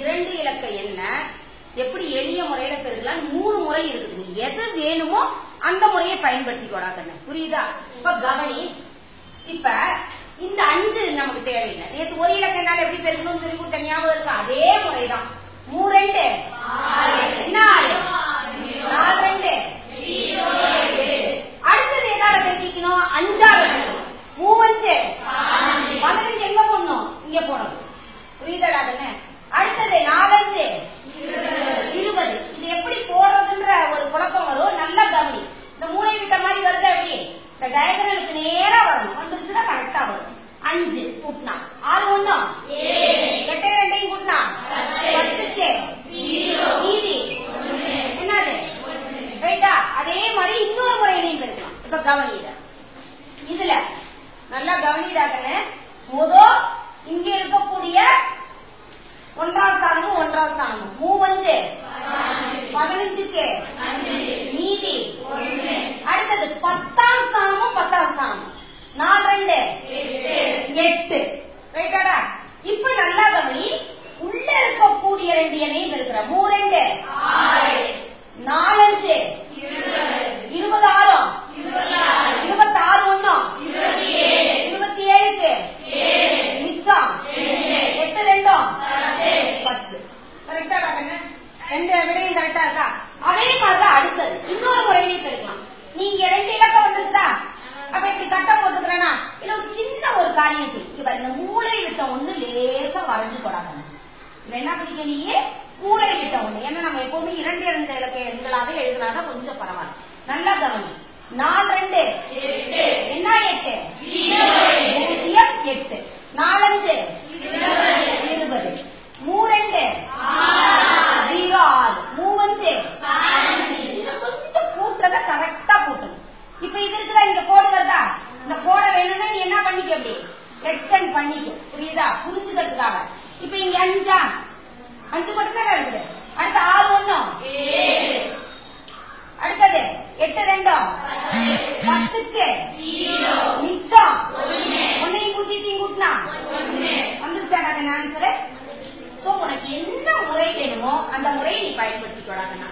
இரண்டு இலக்க எண்ண எப்படி எளிய முறையில பெருக்கலாம் 3 முறை இருக்குது. நீ எது வேணுமோ அந்த முறையை பயன்படுத்திக்கோடா கண்ணு. புரியுதா? இப்ப கவனி. இப்ப இந்த 5 நமக்கு தேவையில்லை. நேற்று ஒரு இலக்க எண்ணால எப்படி பெருக்கணும்னு சொல்லி கொடுத்த ஞாபகம் இருக்கா? அதே முறைதான். 3 2 4 4 2 அடுத்தது எதால பெருக்கிக்கணும்? 5ஆல 3 5 15 எங்க போடணும்? இங்க போடணும். புரியுதாடா கண்ணு? அடுத்தது 4 5 20. இது எப்படி போடுறதுன்ற ஒரு குழப்பம் வரும். நல்லா கவனி. இந்த மூளை விட்ட மாதிரி வருது. எப்படி இந்த டயகனலுக்கு நேரா வரணும். வந்துருச்சுன்னா கரெக்டா வரும். 5 கூட்டினா 6 1 8 2 கூட்டினா 10க்கு மீதி என்னது? ரைட்டா? அதே மாதிரி இன்னொரு முறையிலையும் பெருக்கலாம். இப்ப கவனிட இதுல நல்லா கவனிடாக்கன்னு முதல் இங்க இருக்கக்கூடிய 1ஆம் ஸ்தானமும் 1ஆம் ஸ்தானமும் 3 5 15க்கு மீதி அடுத்தது 10ஆம் ஸ்தானமும் 10ஆம் ஸ்தானமும் 4 2 8 ரைட்டாடா? இப்ப நல்லா கவனி. உள்ள இருக்கக்கூடிய 2 எண்ணையும் இருக்கிற 3 2 4 5 26 26 1 27க்கு மிச்சம் 8 2 10. கரெக்டாடா கண்ணு? 2 விடையும் கரெக்டா இருக்கா? அதே மாதிரிதான் அடுத்தது இன்னொரு முறையிலையும் பெருக்கலாம். நீங்க 2 இலக்கம் வந்துருக்குதா? அப்ப இப்படி கட்ட போட்டுக்கிறேன்னா இதுல ஒரு சின்ன ஒரு காரியம் செய்யும். இந்த மூளை விட்ட ஒண்ணு லேசா வரைஞ்சு போடாங்க. இதுல என்ன பண்ணிக்க? நீயே மூளை விட்ட ஒண்ணு. ஏன்னா நம்ம எப்பவுமே 2 2 இலக்க எண்களாக எழுதினாதான் கொஞ்சம் பரவாயில்ல. நல்லா கவனி. 4 2 என்ன 8 0 8 4 5 20 3 2 0 6 3 5 கொஞ்சம் கூட்டுறத கரெக்டா கூட்டணும். இப்ப இது இருக்கிற இந்த கோடு வருதா? இந்த கோடை வேணும்னா நீ என்ன பண்ணிக்க? அப்படி எக்ஸ்டெண்ட் பண்ணிக்க. புரியுதா? புரிஞ்சுக்கிறதுக்காக. இப்ப இங்க 5 மட்டும் தானே இருக்குது. அடுத்த 6 1 அடுத்தது 8 2 10க்கு மிச்சம் 1 பூஜ்ஜியத்தையும் கூட்டினா வந்துருச்சாடா ஆன்சர். சோ உனக்கு என்ன முறை வேணுமோ அந்த முறையை நீ பயன்படுத்திக்கொடாங்க.